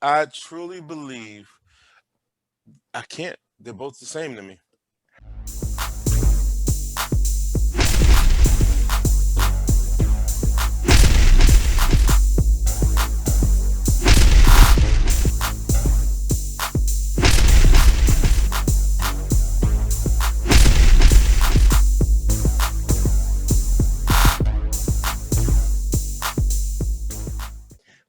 I truly believe I can't. They're both the same to me.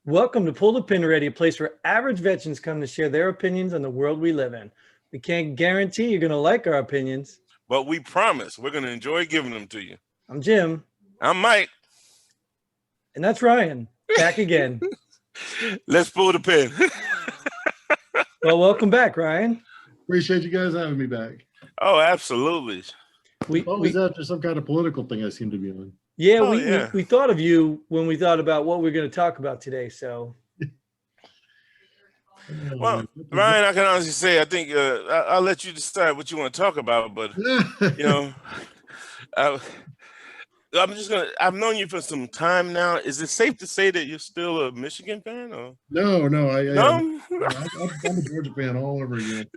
Welcome to Pull the Pin Ready, a place where average veterans come to share their opinions on the world we live in. We can't guarantee you're going to like our opinions. But we promise we're going to enjoy giving them to you. I'm Jim. I'm Mike. And that's Ryan, back again. Let's pull the pin. Well, welcome back, Ryan. Appreciate you guys having me back. Oh, absolutely. Always after some kind of political thing I seem to be on. Yeah, we thought of you when we thought about what we're going to talk about today. So, well, Ryan, I can honestly say I think I'll let you decide what you want to talk about. But I've known you for some time now. Is it safe to say that you're still a Michigan fan? Or no, no? I'm a Georgia fan all over again.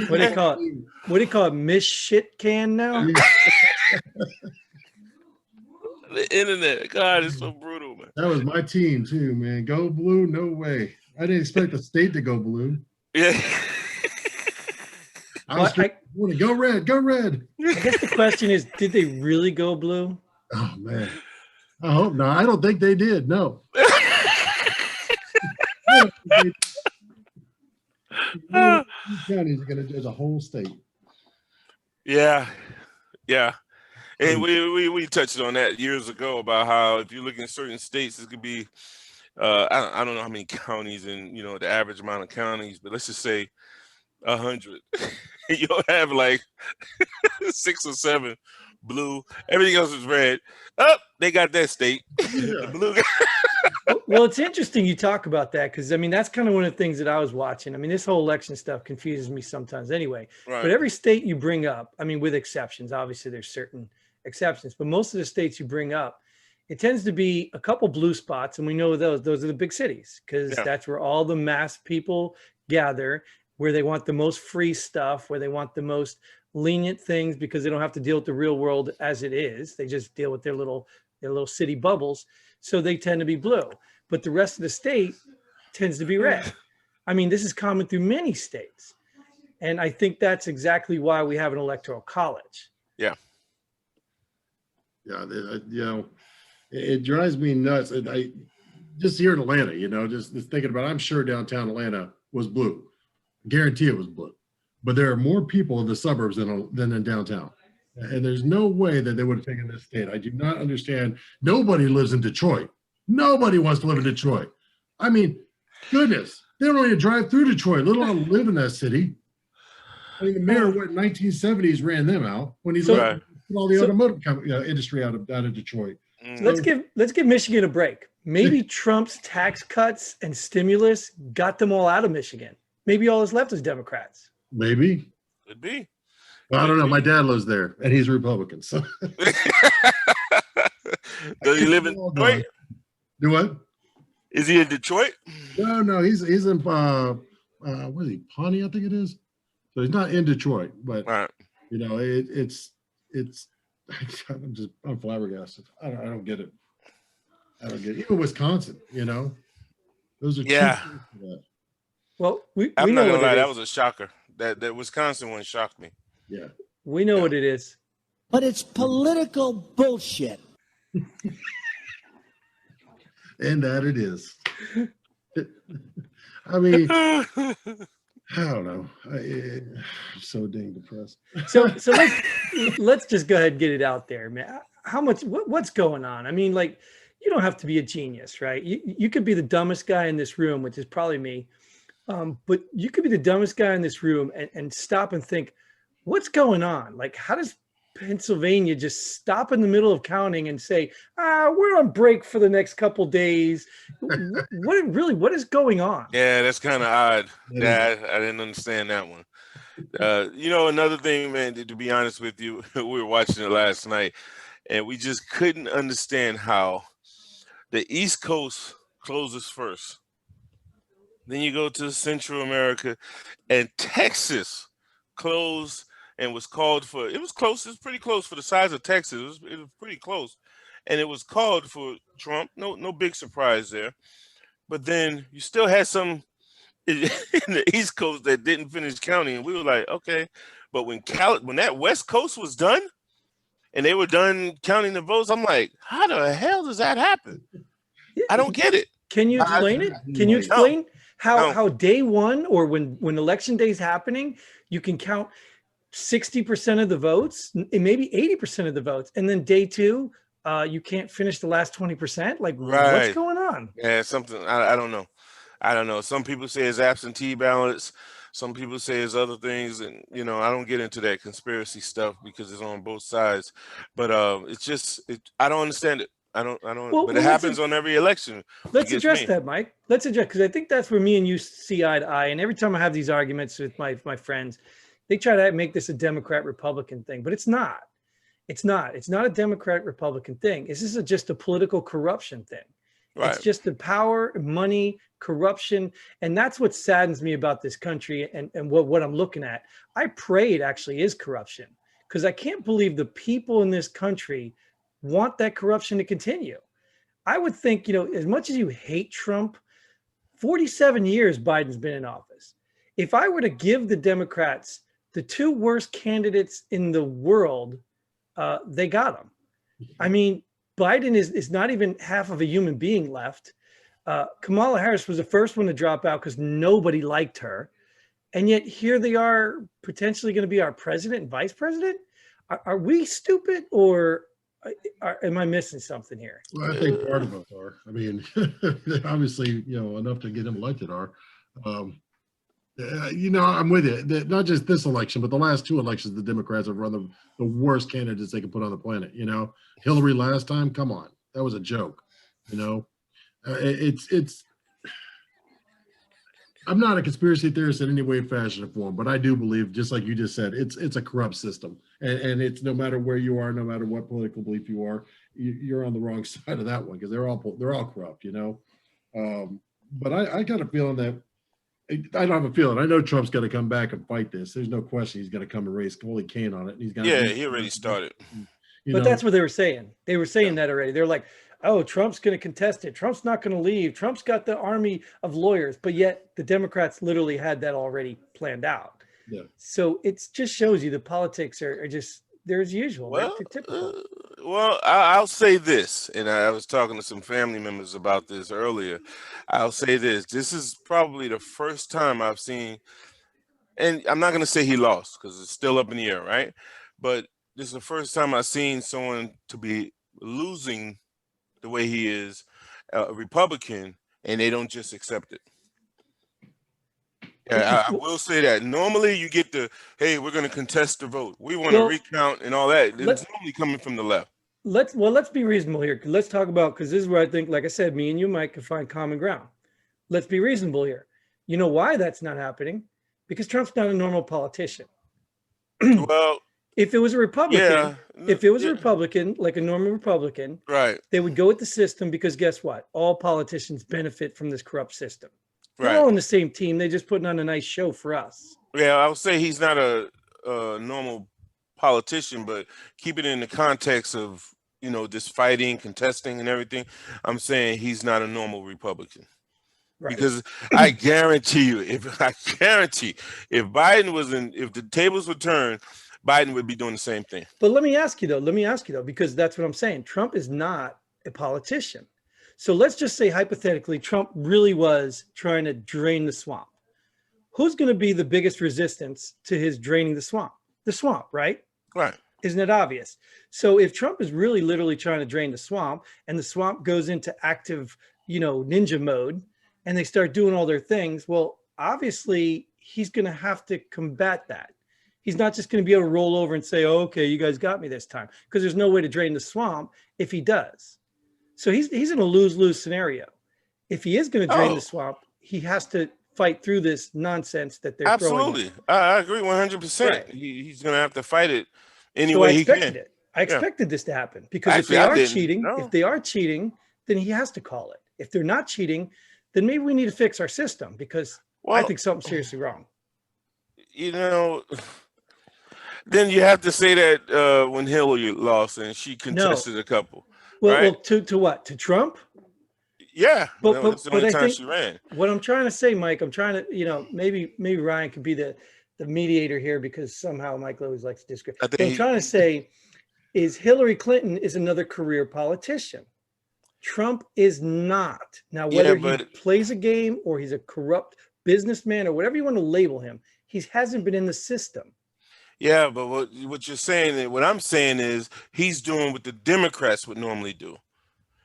What do you call it? What do you call it? Miss shit can now? The internet, God, it's so brutal, man. That was my team too, man. Go blue, no way. I didn't expect the state to go blue. Yeah. Go red, go red. I guess the question is, did they really go blue? Oh man, I hope not. I don't think they did. No. Counties are going to judge a whole state. Yeah. And we touched on that years ago about how if you look in certain states, it could be I don't know how many counties and the average amount of counties, but let's just say 100. You'll have like 6 or 7 blue. Everything else is red. They got that state. Yeah. The blue. Well, it's interesting you talk about that because, I mean, that's kind of one of the things that I was watching. I mean, this whole election stuff confuses me sometimes anyway. Right. But every state you bring up, I mean, with exceptions, obviously there's certain exceptions, but most of the states you bring up, it tends to be a couple blue spots. And we know those are the big cities because that's where all the mass people gather, where they want the most free stuff, where they want the most lenient things because they don't have to deal with the real world as it is. They just deal with their little city bubbles. So they tend to be blue, but the rest of the state tends to be red. I mean, this is common through many states. And I think that's exactly why we have an electoral college. Yeah. Yeah. It drives me nuts. I just here in Atlanta, just thinking about it, I'm sure downtown Atlanta was blue. Guarantee it was blue. But there are more people in the suburbs than in downtown. And there's no way that they would have taken this state. I do not understand. Nobody lives in Detroit. Nobody wants to live in Detroit. I mean, goodness, they don't even drive through Detroit, let alone live in that city. I mean, the mayor went 1970s ran them out when he left all the automotive industry out of Detroit. So let's give Michigan a break. Maybe Trump's tax cuts and stimulus got them all out of Michigan. Maybe all that's left is Democrats. Maybe. Could be. Well, I don't know. My dad lives there, and he's a Republican. So. Does he live in Detroit? Do what? Is he in Detroit? No. He's in what is he? Pawnee, I think it is. So he's not in Detroit, but it's. I'm flabbergasted. I don't get it. I don't get it. Even Wisconsin, those are two. Well, I'm not gonna lie. That was a shocker. That Wisconsin one shocked me. Yeah. We know what it is. But it's political bullshit. And that it is. I mean, I don't know. I'm so dang depressed. So let's just go ahead and get it out there, man. What's going on? I mean, like, you don't have to be a genius, right? You could be the dumbest guy in this room, which is probably me. But you could be the dumbest guy in this room and stop and think, what's going on? Like, how does Pennsylvania just stop in the middle of counting and say, we're on break for the next couple days? What is going on? Yeah, that's kind of odd. Yeah, I didn't understand that one. Another thing, man, to be honest with you, we were watching it last night and we just couldn't understand how the East Coast closes first. Then you go to Central America, and Texas closed and was called for. It was close. It was pretty close for the size of Texas. It was pretty close, and it was called for Trump. No big surprise there. But then you still had some in the East Coast that didn't finish counting, and we were like, okay. But when that West Coast was done, and they were done counting the votes, I'm like, how the hell does that happen? I don't get it. Can you explain it? Can you explain how day one or when election day is happening, you can count 60% of the votes, maybe 80% of the votes, and then day two, you can't finish the last 20%? Like, what's going on? Yeah, something. I don't know. I don't know. Some people say it's absentee ballots. Some people say it's other things, and I don't get into that conspiracy stuff because it's on both sides. But it's just, I don't understand it. I don't. But it happens on every election. Let's address that, Mike. Let's address, because I think that's where me and you see eye to eye. And every time I have these arguments with my friends, they try to make this a Democrat-Republican thing, but it's not. It's not. It's not a Democrat-Republican thing. This is just a political corruption thing. Right. It's just the power, money, corruption. And that's what saddens me about this country and what I'm looking at. I pray it actually is corruption, because I can't believe the people in this country want that corruption to continue. I would think, as much as you hate Trump, 47 years Biden's been in office. If I were to give the Democrats the two worst candidates in the world, they got them. I mean, Biden is not even half of a human being left. Kamala Harris was the first one to drop out because nobody liked her. And yet here they are potentially going to be our president and vice president. Are we stupid, or am I missing something here? Well, I think part of us are. I mean, obviously, enough to get him elected are. I'm with you. Not just this election, but the last two elections, the Democrats have run the worst candidates they could put on the planet. Hillary last time, come on, that was a joke. It's. I'm not a conspiracy theorist in any way, fashion, or form, but I do believe, just like you just said, it's a corrupt system, and it's no matter where you are, no matter what political belief you are, you're on the wrong side of that one, because they're all corrupt, But I got a feeling that. I don't have a feeling. I know Trump's going to come back and fight this. There's no question he's going to come and raise Holy Cane on it. And he's going to. Yeah, he already started. But that's what they were saying. They were saying that already. They're like, oh, Trump's going to contest it. Trump's not going to leave. Trump's got the army of lawyers. But yet the Democrats literally had that already planned out. Yeah. So it just shows you the politics are just, they're as usual. Well, they're typical. I'll say this, and I was talking to some family members about this earlier. I'll say this. This is probably the first time I've seen, and I'm not going to say he lost because it's still up in the air, right? But this is the first time I've seen someone to be losing the way he is, a Republican, and they don't just accept it. Yeah, I will say that. Normally you get hey, we're going to contest the vote. We want to recount and all that. It's normally coming from the left. Let's be reasonable here. Let's talk about, because this is where I think, like I said, me and you, Mike, can find common ground. Let's be reasonable here. You know why that's not happening? Because Trump's not a normal politician. Well, if it was a Republican, Republican, like a normal Republican, right, they would go with the system, because guess what? All politicians benefit from this corrupt system. Right. They're all on the same team. They're just putting on a nice show for us. Yeah, I would say he's not a normal politician, but keep it in the context of, this fighting, contesting, and everything. I'm saying he's not a normal Republican. Right. Because I guarantee you, if Biden if the tables were turned, Biden would be doing the same thing. But let me ask you though, because that's what I'm saying. Trump is not a politician. So let's just say hypothetically, Trump really was trying to drain the swamp. Who's going to be the biggest resistance to his draining the swamp? The swamp, right? Right. Isn't it obvious? So if Trump is really literally trying to drain the swamp, and the swamp goes into active, ninja mode, and they start doing all their things, well, obviously he's going to have to combat that. He's not just going to be able to roll over and say, oh, okay, you guys got me this time, because there's no way to drain the swamp if he does. So he's in a lose-lose scenario. If he is going to drain the swamp, he has to fight through this nonsense that they're throwing. Absolutely. I agree 100%. Right. He's going to have to fight it any way he can. I expected this to happen, because if they are cheating, then he has to call it. If they're not cheating, then maybe we need to fix our system because I think something's seriously wrong. You know, then you have to say that when Hillary lost and she contested a couple. Well, right? To what? To Trump? Yeah, but that's the only I time think she ran. What I'm trying to say, Mike, I'm trying to, maybe Ryan could be the mediator here because somehow Mike always likes to disagree. What I'm trying to say is Hillary Clinton is another career politician. Trump is not. Now, whether he plays a game or he's a corrupt businessman or whatever you want to label him, he hasn't been in the system. Yeah, but what you're saying, what I'm saying is he's doing what the Democrats would normally do.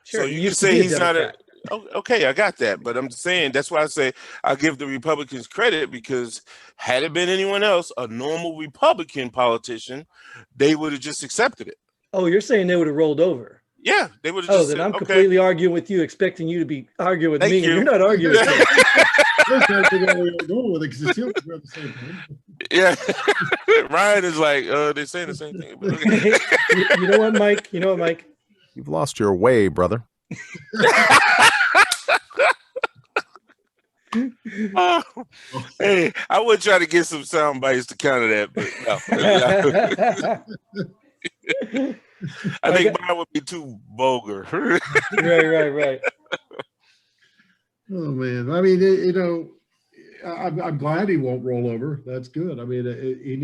Sure, so you can say he's not a. Okay, I got that, but I'm saying that's why I say I give the Republicans credit because had it been anyone else, a normal Republican politician, they would have just accepted it. Oh, you're saying they would have rolled over? Yeah, they would have just. Oh, then I'm completely arguing with you, expecting you to be arguing with me. And you're not arguing with me. Yeah, Ryan is like, they're saying the same thing. You know what, Mike? You've lost your way, brother. Hey, I would try to get some sound bites to counter that, but no. I think mine would be too vulgar. Right. Oh man, I mean, I'm glad he won't roll over. That's good. I mean, he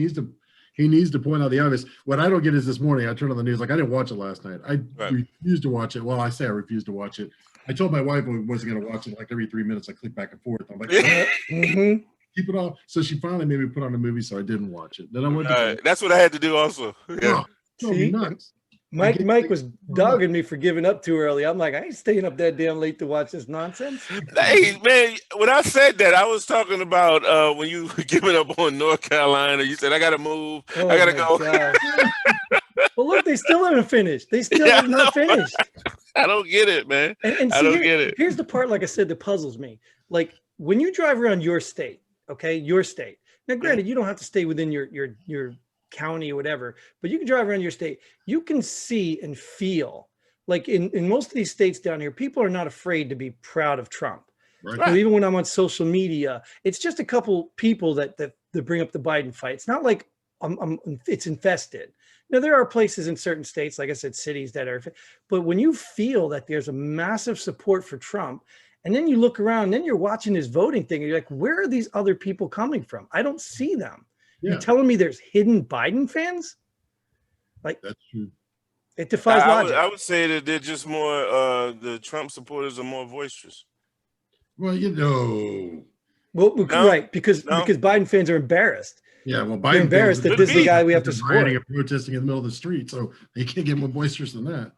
needs to point out the obvious. What I don't get is this morning I turned on the news, like I didn't watch it last night. I refused to watch it. Well, I say I refused to watch it. I told my wife I wasn't going to watch it. Like every 3 minutes, I click back and forth. I'm like, keep it off. So she finally made me put on a movie, so I didn't watch it. Then I went. That's what I had to do, also. Yeah. See, nuts. Mike was dogging me for giving up too early. I'm like, I ain't staying up that damn late to watch this nonsense. Hey, man, when I said that, I was talking about when you were giving up on North Carolina. You said, I got to move. I got to go. Well, look, they still haven't finished. They still have not finished. I don't get it, man. And I don't get it. Here's the part, like I said, that puzzles me. Like when you drive around your state, okay, your state. Now, granted, you don't have to stay within your county or whatever, but you can drive around your state. You can see and feel like in most of these states down here, people are not afraid to be proud of Trump. Right. So even when I'm on social media, it's just a couple people that bring up the Biden fight. It's not like it's infested. Now, there are places in certain states, like I said, cities that are, but when you feel that there's a massive support for Trump, and then you look around, and then you're watching this voting thing, and you're like, where are these other people coming from? I don't see them. Yeah. You're telling me there's hidden Biden fans? Like, that's true. It defies logic. I would say that they're just more, the Trump supporters are more boisterous. Well, Well, right, because Biden fans are embarrassed. Yeah, well, They're embarrassed that this is the guy we have to support. And protesting in the middle of the street, so they can't get more boisterous than that.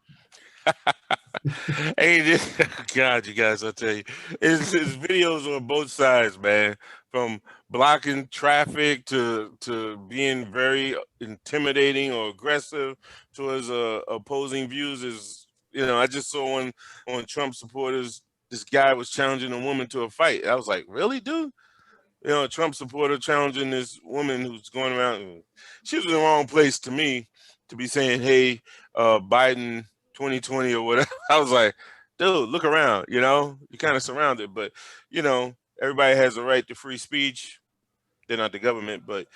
Hey, God, you guys, I'll tell you, it's videos on both sides, man. From blocking traffic to being very intimidating or aggressive towards opposing views. I just saw one on Trump supporters. This guy was challenging a woman to a fight. I was like, really, dude? A Trump supporter challenging this woman who's going around. She was in the wrong place to me to be saying, hey, Biden 2020 or whatever. I was like, dude, look around, you're kind of surrounded, but everybody has a right to free speech. They're not the government, but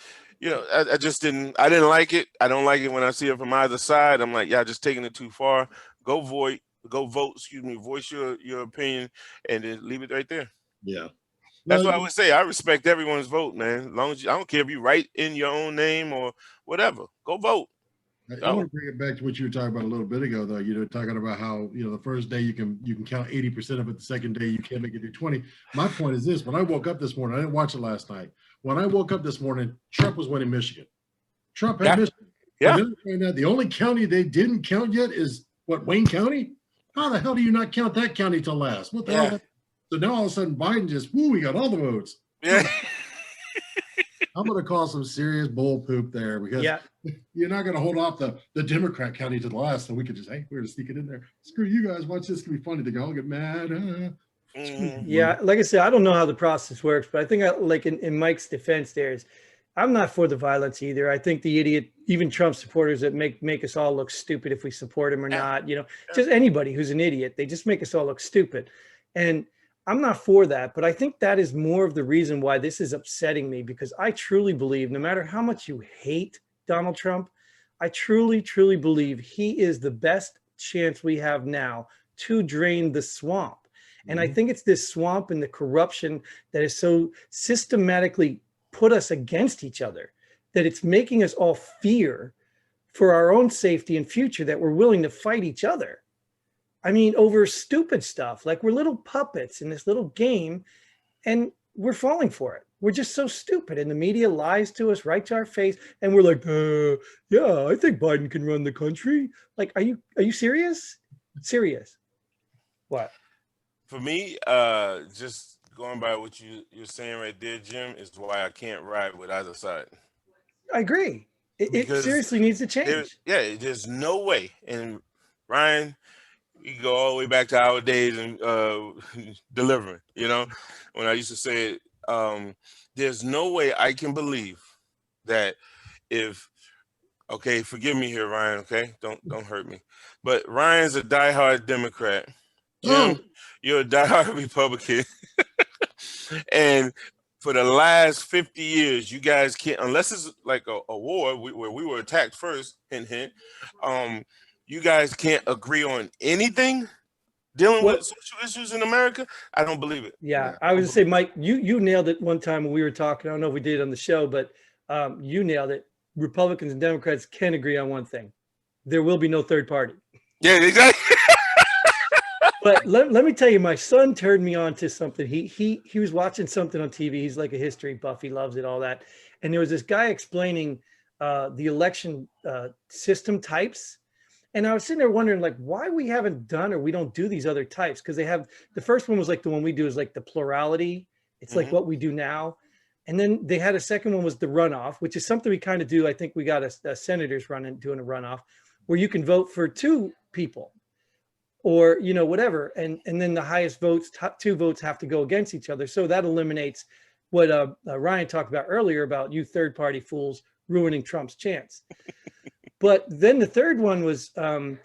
I didn't like it. I don't like it when I see it from either side. I'm like, yeah, just taking it too far. Go vote, voice your opinion, and then leave it right there. Yeah. That's what I would say. I respect everyone's vote, man. As long as I don't care if you write in your own name or whatever, go vote. I want to bring it back to what you were talking about a little bit ago, though. Talking about how the first day you can count 80% of it, the second day you can't make it do 20. My point is this: when I woke up this morning, I didn't watch it last night. When I woke up this morning, Trump was winning Michigan. Trump had Michigan. Yeah. The only county they didn't count yet is Wayne County. How the hell do you not count that county till last? What the hell? So now all of a sudden Biden we got all the votes. Yeah. I'm going to call some serious bull poop there because you're not going to hold off the Democrat county to the last, so we could just, hey, we're going to sneak it in there. Screw you guys. Watch this. It's going to be funny. They all get mad. Yeah, like I said, I don't know how the process works, but I think like in Mike's defense, I'm not for the violence either. I think the idiot, even Trump supporters that make us all look stupid if we support him or not, just anybody who's an idiot, they just make us all look stupid. And I'm not for that, but I think that is more of the reason why this is upsetting me, because I truly believe no matter how much you hate Donald Trump, I truly, truly believe he is the best chance we have now to drain the swamp. And I think it's this swamp and the corruption that is so systematically put us against each other that it's making us all fear for our own safety and future, that we're willing to fight each other. I mean, over stupid stuff, like we're little puppets in this little game and we're falling for it. We're just so stupid, and the media lies to us right to our face. And we're like, yeah, I think Biden can run the country. Like, are you serious? Serious? What? For me, just going by what you're saying right there, Jim, is why I can't ride with either side. I agree. It seriously needs to change. There's no way. And Ryan, we go all the way back to our days and delivering, when I used to say it, there's no way I can believe that okay, forgive me here, Ryan, okay? Don't hurt me. But Ryan's a diehard Democrat. Jim, you're a diehard Republican. And for the last 50 years, you guys can't, unless it's like a war where we were attacked first, hint, hint, you guys can't agree on anything dealing with social issues in America. I don't believe it. Yeah, I was gonna say, Mike, you nailed it one time when we were talking. I don't know if we did it on the show, but you nailed it. Republicans and Democrats can agree on one thing: there will be no third party. Yeah, exactly. But let me tell you, my son turned me on to something. He was watching something on TV. He's like a history buff. He loves it, all that. And there was this guy explaining the election system types. And I was sitting there wondering, like, why we haven't done, or we don't do these other types. Because they have, the first one was like the one we do is like the plurality. It's like what we do now. And then they had a second one was the runoff, which is something we kind of do. I think we got a senators doing a runoff where you can vote for two people or, whatever. And then the highest votes, top two votes have to go against each other. So that eliminates what Ryan talked about earlier about you third party fools ruining Trump's chance. But then the third one was, I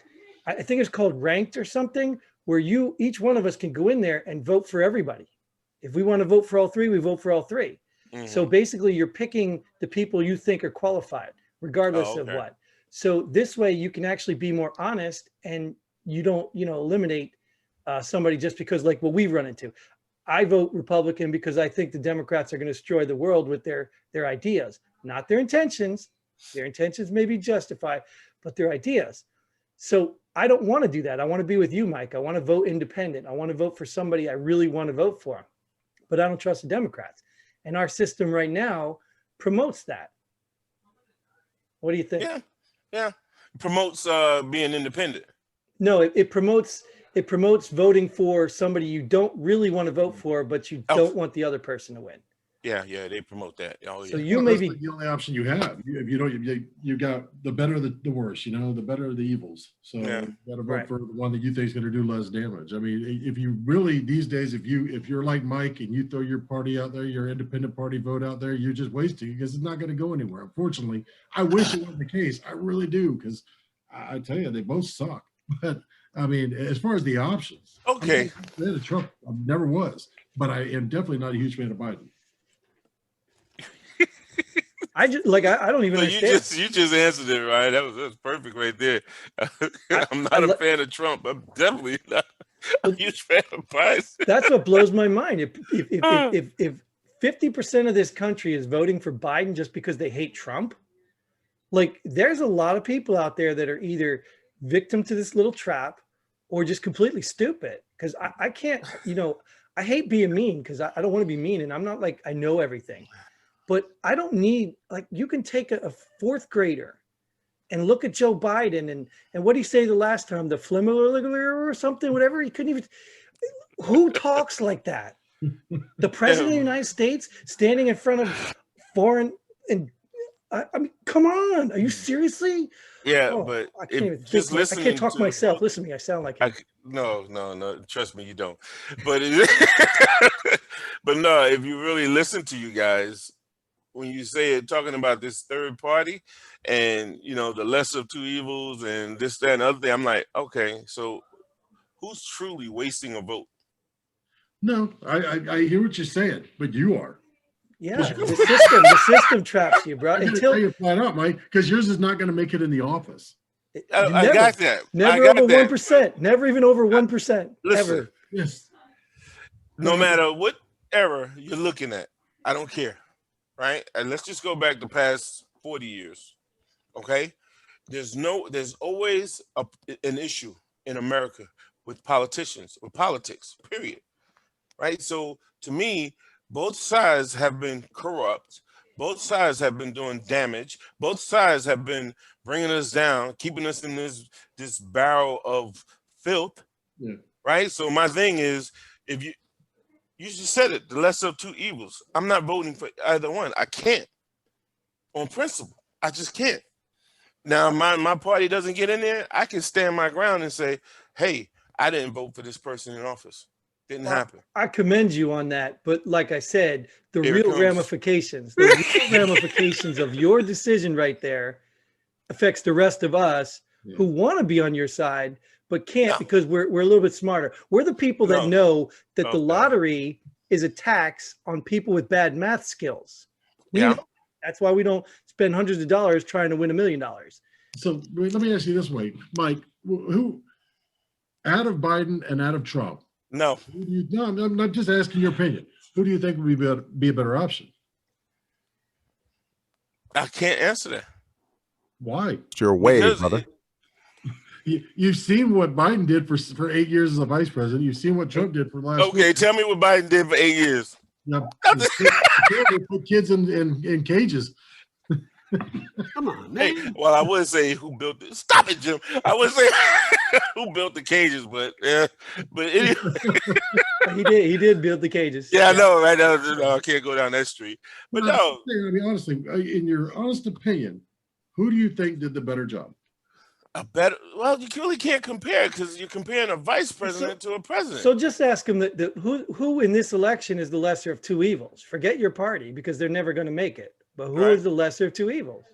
think it's called ranked or something, where each one of us can go in there and vote for everybody. If we want to vote for all three, we vote for all three. Mm-hmm. So basically you're picking the people you think are qualified, regardless of what. So this way you can actually be more honest, and you don't, eliminate somebody just because, like what we've run into. I vote Republican because I think the Democrats are going to destroy the world with their ideas, not their intentions. Their intentions may be justified, but their ideas. So I don't want to do that. I want to be with you, Mike. I want to vote independent. I want to vote for somebody I really want to vote for, but I don't trust the Democrats. And our system right now promotes that. What do you think? Yeah. Promotes being independent. No, it promotes voting for somebody you don't really want to vote for, but you don't want the other person to win. Yeah, they promote that. So you may be the only option you have. If you don't, you got the better the worse. The better the evils. So you got to vote for the one that you think is going to do less damage. I mean, if you really these days, if you're like Mike and you throw your party out there, your independent party vote out there, you're just wasting because it's not going to go anywhere. Unfortunately, I wish it wasn't the case. I really do, because I tell you, they both suck. But I mean, as far as the options, okay, Trump never was, but I am definitely not a huge fan of Biden. I don't even understand. You just answered it, right? That was perfect right there. I'm not a fan of Trump. I'm definitely not a huge fan of Biden. That's what blows my mind. If 50% of this country is voting for Biden just because they hate Trump, like there's a lot of people out there that are either victim to this little trap or just completely stupid. Because I can't, I hate being mean because I don't want to be mean, and I'm not like I know everything. But I don't need, like, you can take a fourth grader and look at Joe Biden and what did he say the last time? The flimmer or something, whatever. He couldn't even, who talks like that? The president of the United States standing in front of foreign, and I mean, come on. Are you seriously? Yeah, but I can't even think. I can't talk to myself. Listen to me. I sound like him. No. Trust me, you don't. But but no, if you really listen to you guys, when you say it, talking about this third party and, you know, the lesser of two evils and this, that, and the other thing, I'm like, okay, so who's truly wasting a vote? No, I hear what you're saying, but you are. Yeah, the system traps you, bro. I gotta tell you flat out, Mike, because yours is not going to make it in the office. I got that. Never over 1%. Never even over 1%. Listen, ever. Yes. no matter what era you're looking at, I don't care, right? And let's just go back the past 40 years, okay? There's always an issue in America with politicians, with politics, period, right? So to me, both sides have been corrupt. Both sides have been doing damage. Both sides have been bringing us down, keeping us in this barrel of filth, right? So my thing is, if you just said it, the lesser of two evils. I'm not voting for either one. I can't, on principle. I just can't. Now, my party doesn't get in there. I can stand my ground and say, hey, I didn't vote for this person in office. Didn't happen. I commend you on that. But like I said, the real ramifications of your decision right there affects the rest of us who want to be on your side, but can't because we're a little bit smarter. We're the people that know that the lottery is a tax on people with bad math skills. That's why we don't spend hundreds of dollars trying to win $1 million. So let me ask you this way, Mike, who out of Biden and out of Trump? No. I'm not just asking your opinion. Who do you think would be a better option? I can't answer that. Why? It's your way, brother. You've seen what Biden did for 8 years as a vice president. You've seen what Trump did for last. Okay, tell me what Biden did for 8 years. Yeah, put kids in cages. Come on, man. Hey, well, I would say who built it. Stop it, Jim. I would say who built the cages, but anyway. he did build the cages. Yeah, I know, right? I can't go down that street. But no. I mean, honestly, in your honest opinion, who do you think did the better job? Well, you really can't compare because you're comparing a vice president to a president. So just ask him who in this election is the lesser of two evils. Forget your party because they're never going to make it. But who is the lesser of two evils?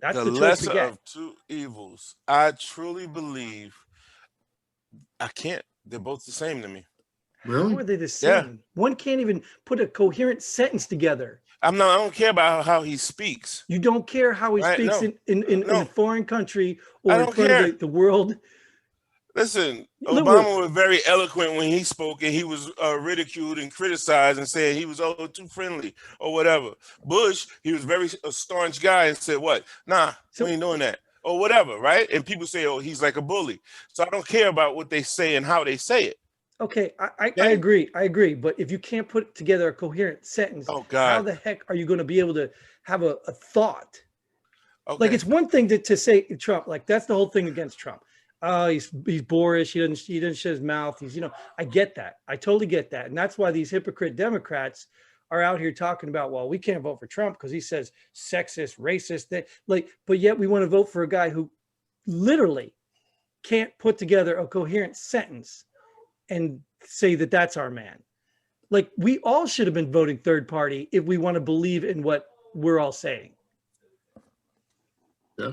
That's the lesser of two evils. I truly believe I can't. They're both the same to me. Really? How are they the same? Yeah. One can't even put a coherent sentence together. I don't care about how he speaks. You don't care how he speaks in a foreign country or I don't care. The world. Listen, Obama was very eloquent when he spoke, and he was ridiculed and criticized and said he was too friendly or whatever. Bush, he was very a staunch guy and said, "What? Nah, we ain't doing that." Or whatever, right? And people say, "Oh, he's like a bully." So I don't care about what they say and how they say it. Okay, I agree. But if you can't put together a coherent sentence, how the heck are you going to be able to have a thought? Okay. Like, it's one thing to say Trump, like that's the whole thing against Trump. He's boorish. He doesn't shut his mouth. I get that. I totally get that. And that's why these hypocrite Democrats are out here talking about, well, we can't vote for Trump because he says sexist, racist, but yet we want to vote for a guy who literally can't put together a coherent sentence and say that that's our man. Like, we all should have been voting third party if we want to believe in what we're all saying. Yeah.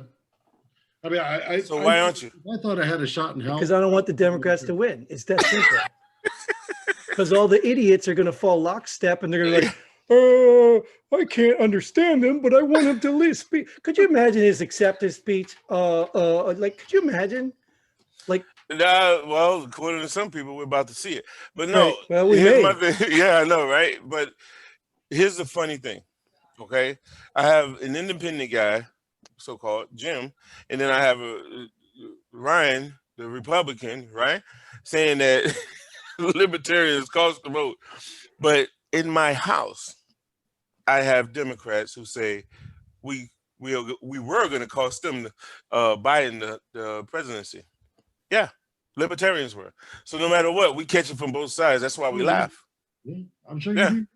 I mean, so why aren't you? I thought I had a shot in hell. Because I don't want the Democrats to win. It's that simple. Because all the idiots are going to fall lockstep and they're going to be like, I can't understand him, but I want him to speak. Could you imagine his acceptance speech? Could you imagine? Well, according to some people, we're about to see it. But no, right. Well, here's my thing. Yeah, I know, right? But here's the funny thing, okay? I have an independent guy, so-called Jim, and then I have Ryan, the Republican, right, saying that libertarians cost the vote. But in my house, I have Democrats who say we were going to cost them Biden the presidency. Yeah, libertarians were. So no matter what, we catch it from both sides. That's why we laugh. Yeah, I'm sure you do.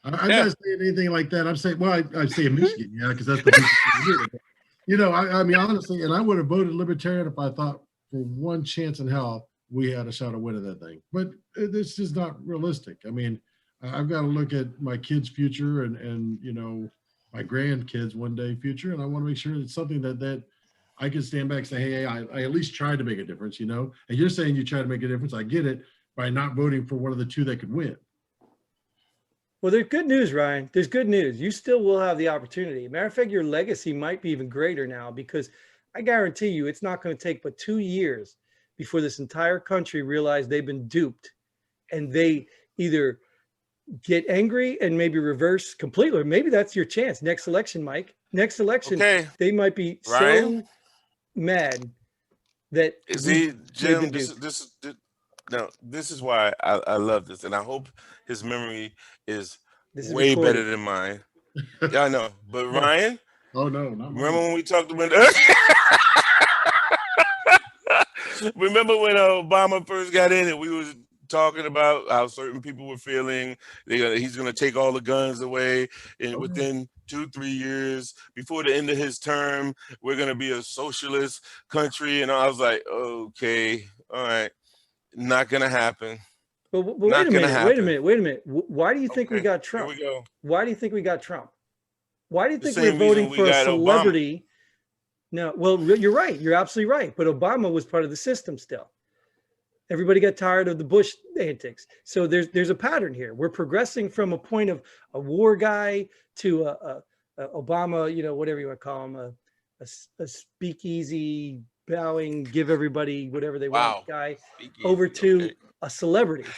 I'm not saying anything like that. I'm saying, well, I say in Michigan, because that's the I mean, honestly, and I would have voted libertarian if I thought for one chance in hell we had a shot of winning that thing. But it's just not realistic. I mean, I've got to look at my kids' future and you know, my grandkids one day future, and I want to make sure it's something that I can stand back and say, hey, I at least tried to make a difference, you know. And you're saying you try to make a difference. I get it by not voting for one of the two that could win. Well, there's good news, Ryan. There's good news. You still will have the opportunity. Matter of fact, your legacy might be even greater now, because I guarantee you it's not going to take but 2 years before this entire country realize they've been duped, and they either get angry and maybe reverse completely, or maybe that's your chance. Next election, Mike. Next election, Okay. they might be Ryan? so mad that Is we- he, they've Jim? been This, duped. this, this, no, this is why I love this, and I hope his memory is This is way recorded. better than mine. Yeah, I know. But Ryan, Oh no, not mine. remember when we talked about? Remember when Obama first got in, and we was talking about how certain people were feeling he's gonna take all the guns away, and within 2-3 years before the end of his term, we're gonna be a socialist country. And I was like, okay, all right, not gonna happen. But Not wait a gonna minute, happen. wait a minute. Why do you think we Okay, got here Trump? we go. Why do you think we got Trump? Why do you The think we're same reason voting we for a got Obama. celebrity? No, well, you're right. You're absolutely right. But Obama was part of the system still. Everybody got tired of the Bush antics. So there's a pattern here. We're progressing from a point of a war guy to a Obama, you know, whatever you want to call him, a speakeasy, bowing, give everybody whatever they Wow. want guy, Speak over easy, to okay. a celebrity.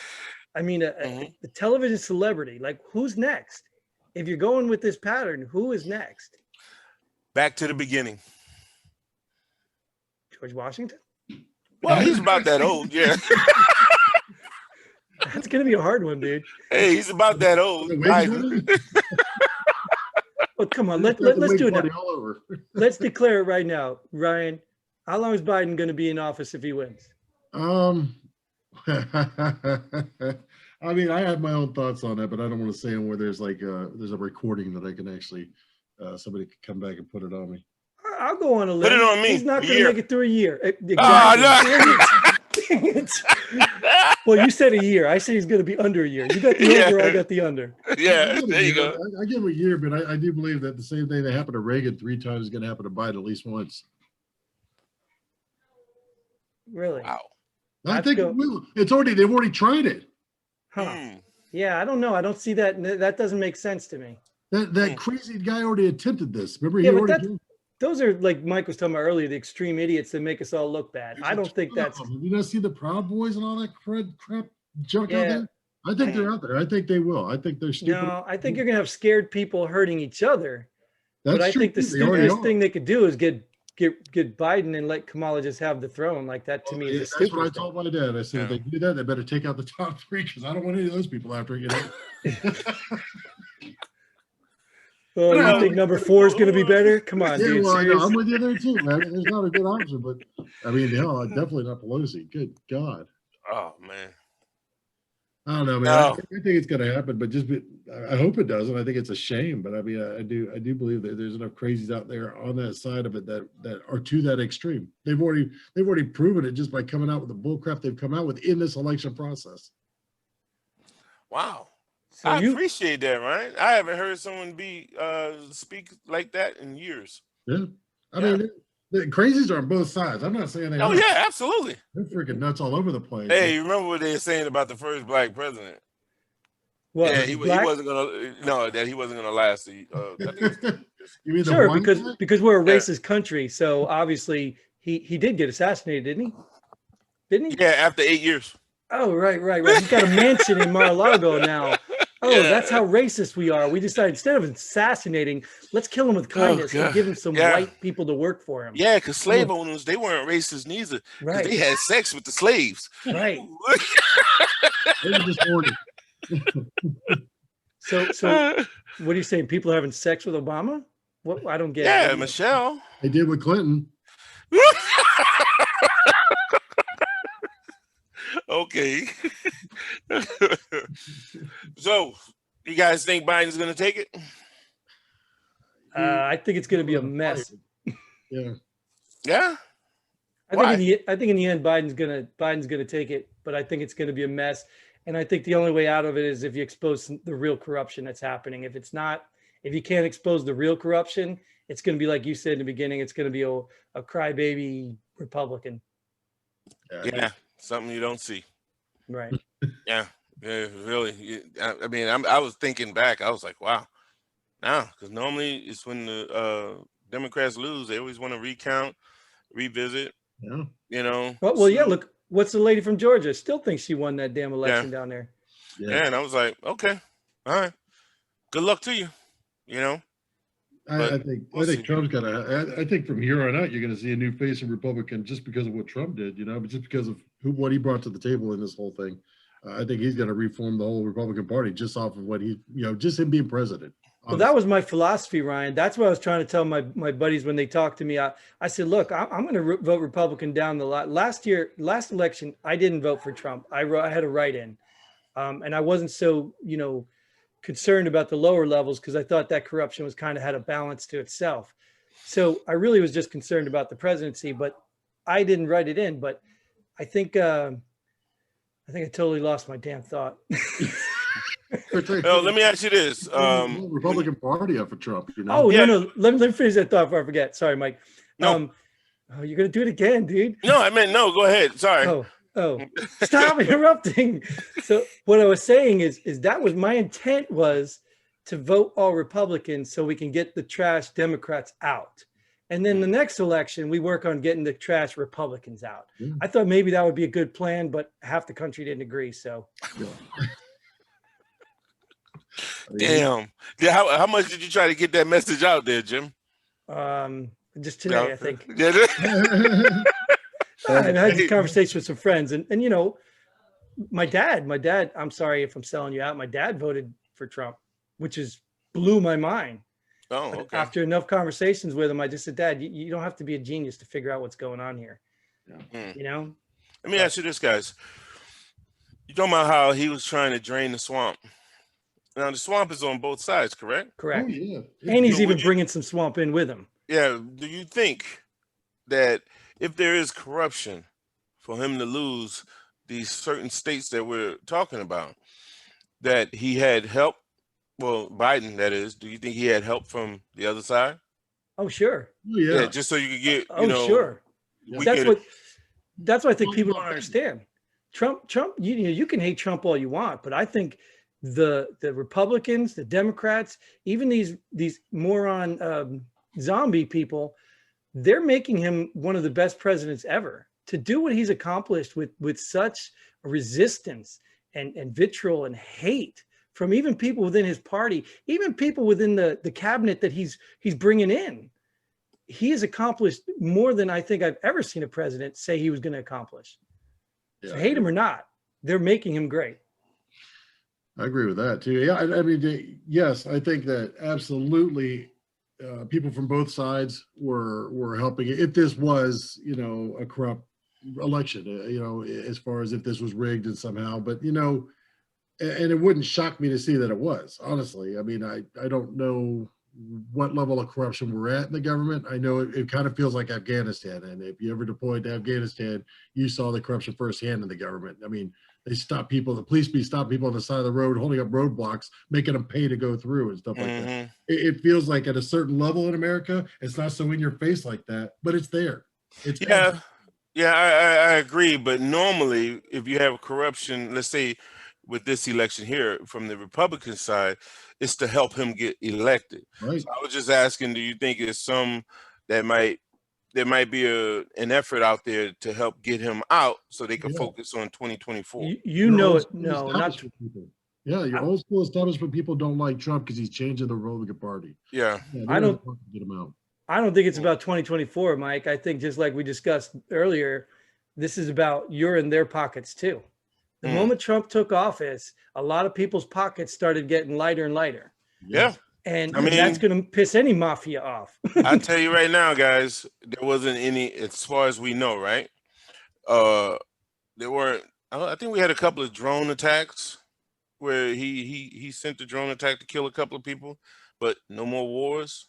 I mean, Mhm. a television celebrity. Like, who's next? If you're going with this pattern, who is next? Back to the beginning. George Washington? Well, he's about that old, yeah. That's going to be a hard one, dude. Hey, he's about that old. The Biden. wigs Oh, come on. Got the Let's wig do it now. party all over. Let's declare it right now. Ryan, how long is Biden going to be in office if he wins? I mean, I have my own thoughts on that, but I don't want to say them where there's like there's a recording that I can actually somebody could come back and put it on me. I'll go on a limb. Put it on me. He's not A going to year. make it through a year. Exactly. Ah, Dang it. Well, you said a year. I say he's going to be under a year. You got the Yeah. over, I got the under. Yeah, I give there you him a go. year. I give him a year, but I do believe that the same thing that happened to Reagan 3 times is going to happen to Biden at least once. Really? Wow. I Let's think go. it will. They've already tried it. Huh. Hmm. Yeah, I don't know. I don't see that. That doesn't make sense to me. That crazy guy already attempted this. Remember, Yeah, he but already. that's- Those are, like Mike was talking about earlier, the extreme idiots that make us all look bad. I don't think that's. Have you not seen the Proud Boys and all that crap junk out Yeah. there? I think they're out there. I think they will. I think they're stupid. No, I think you're gonna have scared people hurting each other. That's But I true, think the too. They already stupidest are. thing they could do is get Biden and let Kamala just have the throne. Like that to me is the That's what I stupidest told my dad. I said, if Yeah. they do that, they better take out the top 3 because I don't want any of those people after you know. Oh, you No. think number 4 is gonna be better? Come on, Yeah, dude. well, I know. I'm Seriously? with you there too, man. There's not a good option, but I mean, hell, definitely not Pelosi. Good God. Oh man. I don't know, man. No. I think it's going to happen, but I hope it doesn't. I think it's a shame, but I mean, I do believe that there's enough crazies out there on that side of it that are to that extreme. They've already proven it just by coming out with the bull crap they've come out with in this election process. Wow. So I you, appreciate that, Ryan. I haven't heard someone speak like that in years. Yeah, I Yeah. mean, the crazies are on both sides. I'm not saying they. Oh aren't. yeah, absolutely. They're freaking nuts all over the place. Hey, you remember what they were saying about the first black president? what? Yeah, he black? wasn't gonna. No, that he wasn't gonna last. I think it's- You mean the Sure, one because guy? because we're a Yeah. racist country. So obviously he did get assassinated, didn't he? Didn't he? yeah, after 8 years. Oh, right. He's got a mansion in Mar-a-Lago now. Oh, Yeah. that's how racist we are. We decided instead of assassinating, let's kill him with kindness and God. give him some Yeah. white people to work for him. Yeah, because slave owners, they weren't racist neither. 'Cause Right. they had sex with the slaves. Right. They were just horny. So what are you saying? People are having sex with Obama? What? I don't get yeah, it. Michelle. They did with Clinton. Okay. So, you guys think Biden's going to take it? I think it's going to be a mess. Yeah. Yeah. I think in the end, Biden's gonna take it, but I think it's going to be a mess. And I think the only way out of it is if you expose the real corruption that's happening. If it's not, if you can't expose the real corruption, it's going to be like you said in the beginning, it's going to be a crybaby Republican. Yeah, something you don't see. Right. Yeah, really. I mean, I was thinking back. I was like, wow. Now, because normally it's when the Democrats lose, they always want to recount, revisit. Yeah. You know. Well, yeah. Look, what's the lady from Georgia? Still thinks she won that damn election down there. Yeah, and I was like, okay, all right. Good luck to you. You know. I think Trump's got to. I think from here on out, you're going to see a new face in Republican just because of what Trump did, you know, but just because of what he brought to the table in this whole thing. I think he's going to reform the whole Republican Party just off of what he, you know, just him being president. Honestly. Well, that was my philosophy, Ryan. That's what I was trying to tell my buddies when they talked to me. I said, look, I'm going to vote Republican down the line. Last election, I didn't vote for Trump. I had a write-in, and I wasn't so, you know, concerned about the lower levels because I thought that corruption was kind of had a balance to itself. So I really was just concerned about the presidency, but I didn't write it in. But I think I totally lost my damn thought. Well, let me ask you this: Republican Party up for Trump, you know? Oh no, let me finish that thought before I forget. Sorry, Mike. No, you're gonna do it again, dude. No, I meant no. Go ahead. Sorry. Oh, stop interrupting. So what I was saying is that was my intent was to vote all Republicans so we can get the trash Democrats out. And then the next election, we work on getting the trash Republicans out. Yeah. I thought maybe that would be a good plan, but half the country didn't agree. So. Damn. How much did you try to get that message out there, Jim? Just today, I think. Yeah. And I had this conversation with some friends, and you know, my dad. I'm sorry if I'm selling you out. My dad voted for Trump, which blew my mind. Oh, okay. But after enough conversations with him, I just said, Dad, you don't have to be a genius to figure out what's going on here. Yeah. You know. Let me ask you this, guys. You talking about how he was trying to drain the swamp? Now the swamp is on both sides, correct? Correct. Oh, yeah. And he's even bringing some swamp in with him. Yeah. Do you think that if there is corruption for him to lose these certain states that we're talking about, that he had help? Well, Biden, that is. Do you think he had help from the other side? Oh, sure. Yeah. Just so you could get, sure. That's what I think people don't understand. Trump, you can hate Trump all you want, but I think the Republicans, the Democrats, even these moron zombie people, they're making him one of the best presidents ever. To do what he's accomplished with such resistance and vitriol and hate from even people within his party, even people within the cabinet that he's bringing in, he has accomplished more than I think I've ever seen a president say he was going to accomplish. Yeah. So hate him or not, they're making him great. I agree with that too. Yeah, I mean, yes, I think that absolutely. People from both sides were helping. If this was, you know, a corrupt election, you know, as far as if this was rigged and somehow, but you know, and it wouldn't shock me to see that it was. Honestly, I mean, I don't know what level of corruption we're at in the government. I know it kind of feels like Afghanistan, and if you ever deployed to Afghanistan, you saw the corruption firsthand in the government. I mean, they stop people, the police be stopping people on the side of the road, holding up roadblocks, making them pay to go through and stuff like that. It feels like at a certain level in America, it's not so in your face like that, but it's there. It's yeah. Yeah, I agree. But normally, if you have corruption, let's say with this election here from the Republican side, it's to help him get elected. Right. So I was just asking, do you think it's there might be an effort out there to help get him out so they can focus on 2024? You know it. No, not people. Yeah, your old school establishment people don't like Trump because he's changing the Republican Party. Yeah, I don't get him out. I don't think it's about 2024, Mike. I think just like we discussed earlier, this is about you're in their pockets too. The moment Trump took office, a lot of people's pockets started getting lighter and lighter. Yeah. And I mean, that's going to piss any mafia off. I'll tell you right now, guys, there wasn't any, as far as we know, right? There weren't, I think we had a couple of drone attacks where he sent the drone attack to kill a couple of people, but no more wars.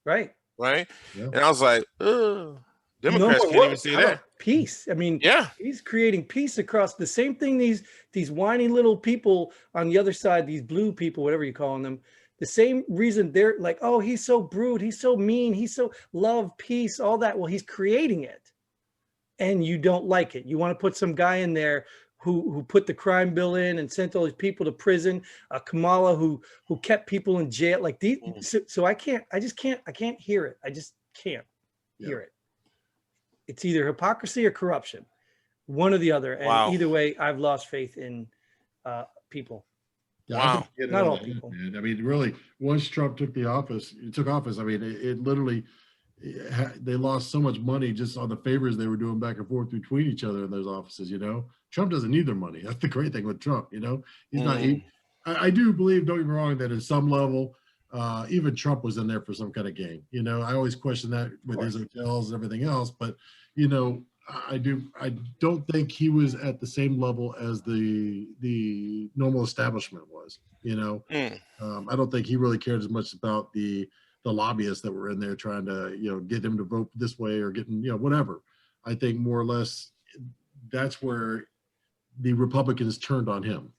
Right. Right. Yeah. And I was like, ugh. Democrats more can't even work. say How that. about peace? I mean, Yeah. he's creating peace across the same thing. These whiny little people on the other side, these blue people, whatever you calling them, the same reason they're like, oh, he's so brute, he's so mean, he's so love, peace, all that. Well, he's creating it, and you don't like it. You want to put some guy in there who put the crime bill in and sent all these people to prison. Kamala who kept people in jail. Like these. So I can't hear it. I just can't hear it. It's either hypocrisy or corruption, one or the other. And either way, I've lost faith in people. Yeah, Wow. Not all people. Man. I mean, really, once Trump took office, I mean, it literally, they lost so much money just on the favors they were doing back and forth between each other in those offices. Trump doesn't need their money. That's the great thing with Trump. He's not. I do believe, don't get me wrong, that at some level, even Trump was in there for some kind of game. I always question that with his hotels and everything else, but I don't think he was at the same level as the normal establishment was. I don't think he really cared as much about the lobbyists that were in there trying to get him to vote this way or getting whatever. I think more or less that's where the Republicans turned on him.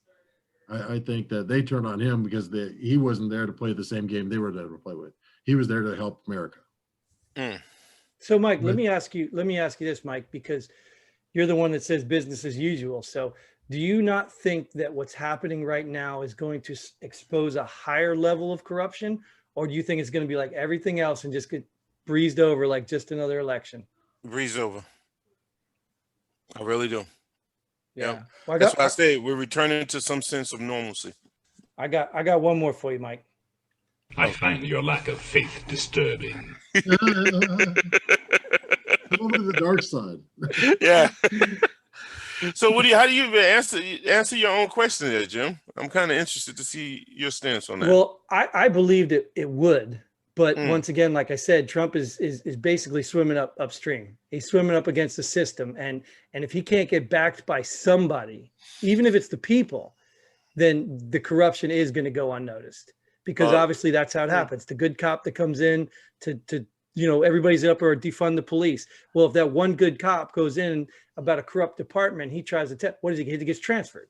I think that they turned on him because he wasn't there to play the same game they were there to play with. He was there to help America. So, Mike, let me ask you this, Mike, because you're the one that says business as usual. So do you not think that what's happening right now is going to expose a higher level of corruption? Or do you think it's going to be like everything else and just get breezed over like just another election? Breezed over. I really do. Yeah. Well, that's why I say we're returning to some sense of normalcy. I got one more for you, Mike. I find your lack of faith disturbing. Come over to the dark side. Yeah. So how do you answer your own question there, Jim? I'm kind of interested to see your stance on that. Well, I believed it would, but once again, like I said, Trump is basically swimming upstream. He's swimming up against the system, and if he can't get backed by somebody, even if it's the people, then the corruption is going to go unnoticed. Because obviously that's how it happens. The good cop that comes in to everybody's up or defund the police. Well, if that one good cop goes in about a corrupt department, he tries to what does he get? He gets transferred.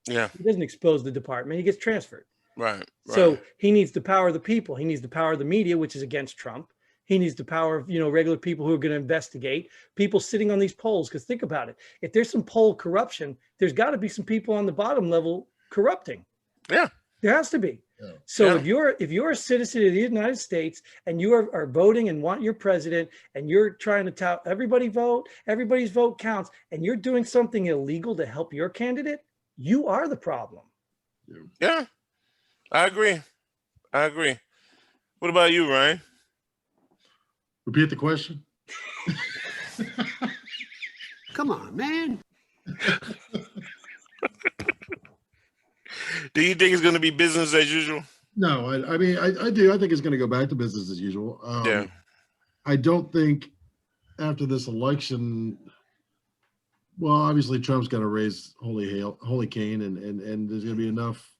Yeah. He doesn't expose the department. He gets transferred. Right. So he needs the power of the people. He needs the power of the media, which is against Trump. He needs the power of, regular people who are going to investigate people sitting on these polls. Because think about it. If there's some poll corruption, there's got to be some people on the bottom level corrupting. Yeah. There has to be. So if you're a citizen of the United States and you are voting and want your president and you're trying to tout everybody's vote counts, and you're doing something illegal to help your candidate, you are the problem. Yeah, I agree. What about you, Ryan? Repeat the question. Come on, man. Do you think it's going to be business as usual? No, I mean, I do. I think it's going to go back to business as usual. Yeah. I don't think after this election, well, obviously Trump's got to raise holy cane, and there's going to be enough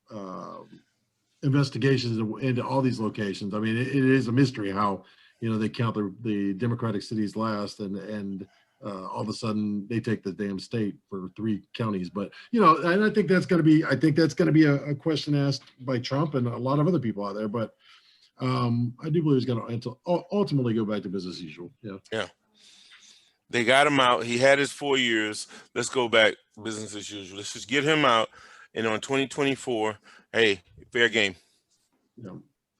investigations into all these locations. I mean, it is a mystery how, they count the Democratic cities last and all of a sudden they take the damn state for 3 counties. But, and I think that's going to be a question asked by Trump and a lot of other people out there. But I do believe it's going to ultimately go back to business as usual. Yeah. Yeah. They got him out. He had his 4 years. Let's go back business as usual. Let's just get him out. And on 2024, hey, fair game. Yeah.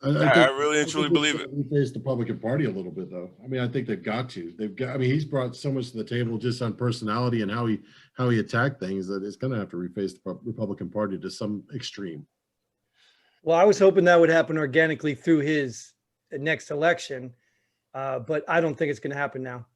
I really and truly believe it. Replace the Republican Party a little bit, though. I mean, I think they've got to. He's brought so much to the table just on personality and how he attacked things that it's going to have to reface the Republican Party to some extreme. Well, I was hoping that would happen organically through his next election, but I don't think it's going to happen now.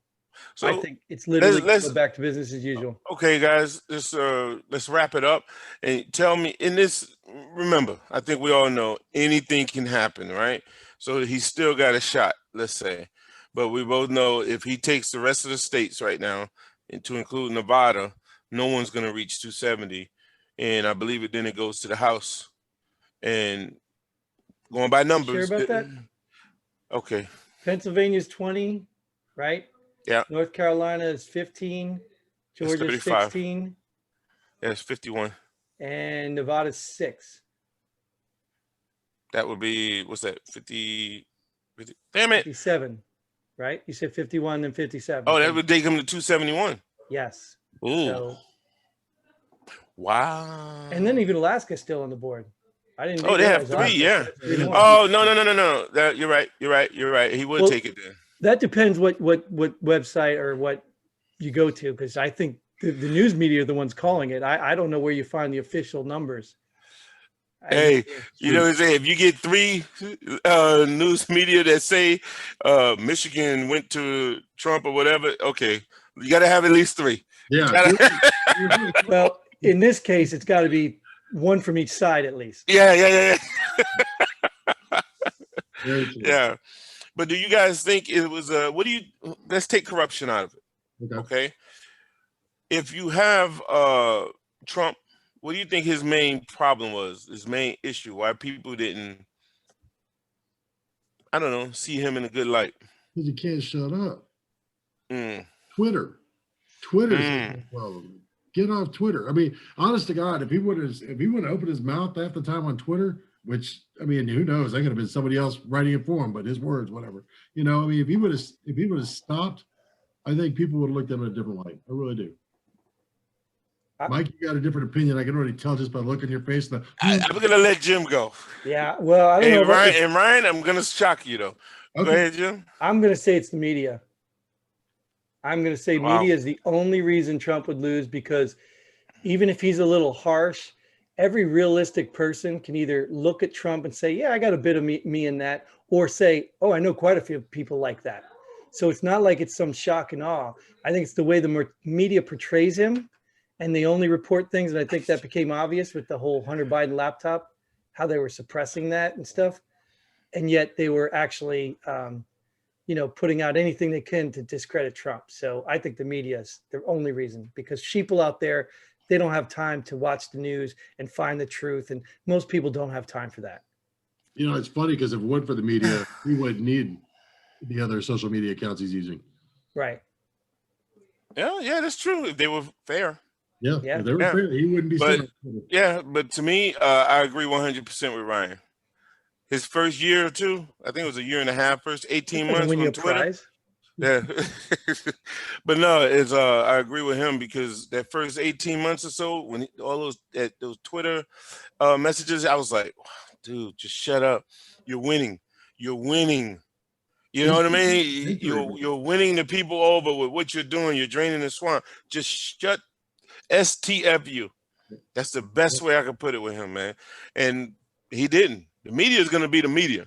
So I think it's literally go back to business as usual. Okay, guys, let's wrap it up and tell me in this. Remember, I think we all know anything can happen, right? So he's still got a shot, let's say. But we both know if he takes the rest of the states right now, and to include Nevada, no one's going to reach 270. And I believe then it goes to the House. And going by numbers. Sure about that? Okay. Pennsylvania's 20, right? Yeah. North Carolina is 15. That's Georgia 35. 16. Yeah, it's 51. And Nevada's 6. That would be, what's that, 50, damn it. 57, right? You said 51 and 57. Oh, that would take him to 271. Yes. Ooh. So, Wow. and then even Alaska's still on the board. I didn't. Oh, they have realize 3, Alaska yeah. had 3 more. Oh, no. That, you're right. He would Well, take it then. That depends what website or what you go to, because I think the news media are the ones calling it. I don't know where you find the official numbers. Hey, you know what I'm saying? If you get 3 news media that say Michigan went to Trump or whatever, okay, you got to have at least 3. Yeah. Well, in this case, it's got to be one from each side at least. Yeah. Very true. Yeah. But do you guys think it was let's take corruption out of it. Okay. If you have Trump, what do you think his main problem was? His main issue? Why people didn't, I don't know, see him in a good light? Because you can't shut up. Mm. Twitter's a problem. Get off Twitter. I mean, honest to God, if he would have opened his mouth half the time on Twitter, which, I mean, who knows? That could have been somebody else writing it for him, but his words, whatever. You know, I mean, if he would have stopped, I think people would have looked at him in a different light. I really do. Mike, you got a different opinion. I can already tell just by looking at your face. I'm gonna let Jim go. Yeah, well, I don't know. Ryan, I'm gonna shock you though. Okay. Go ahead, Jim. I'm going to say it's the media. I'm going to say media is the only reason Trump would lose, because even if he's a little harsh, every realistic person can either look at Trump and say, yeah, I got a bit of me in that, or say, oh, I know quite a few people like that. So it's not like it's some shock and awe. I think it's the way the media portrays him, and they only report things. And I think that became obvious with the whole Hunter Biden laptop, how they were suppressing that and stuff. And yet they were actually, putting out anything they can to discredit Trump. So I think the media is the only reason, because sheeple out there, they don't have time to watch the news and find the truth. And most people don't have time for that. You know, it's funny because if it weren't for the media, he wouldn't need the other social media accounts he's using. Right. Yeah, that's true. If they were fair. Yeah. If they were fair, he wouldn't be saying it. Yeah, but to me, I agree 100% with Ryan. His first year or two, I think it was a year and a half, first 18 months on Twitter. Prize. Yeah. But no, I agree with him, because that first 18 months or so, when all those Twitter messages, I was like, dude, just shut up. You're winning. You know what I mean? You're winning the people over with what you're doing. You're draining the swamp. Just shut STFU. That's the best way I could put it with him, man. And he didn't. The media is going to be the media,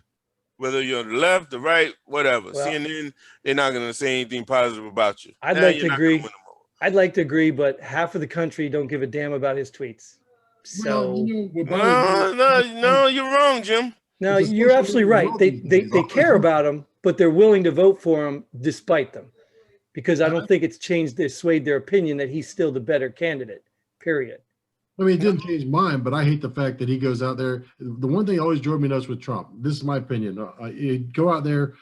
whether you're on the left, the right, whatever. Well, CNN, they're not going to say anything positive about you. I'd like to agree. I'd like to agree, but half of the country don't give a damn about his tweets. So no, you're wrong, Jim. No, you're absolutely right. They care about him, but they're willing to vote for him despite them, because I don't think it's swayed their opinion that he's still the better candidate, period. I mean, it didn't change mine, but I hate the fact that he goes out there. The one thing always drove me nuts with Trump, this is my opinion, he'd go out there,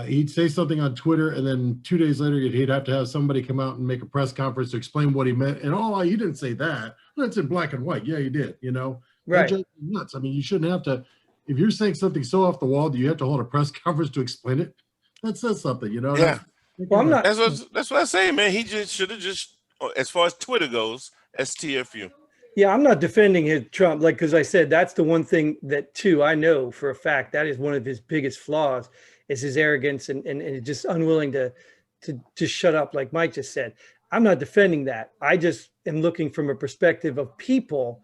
he'd say something on Twitter, and then 2 days later, he'd have to have somebody come out and make a press conference to explain what he meant. And, you didn't say that. That's in black and white. Yeah, you did, Right. That drives me nuts. I mean, you shouldn't have to, if you're saying something so off the wall, do you have to hold a press conference to explain it? That says something, Yeah. Well, I'm not. That's what I say, man. He just should have as far as Twitter goes, STFU. Yeah, I'm not defending Trump, because I said that's the one thing that too I know for a fact that is one of his biggest flaws is his arrogance and just unwilling to shut up, like Mike just said. I'm not defending that. I just am looking from a perspective of people.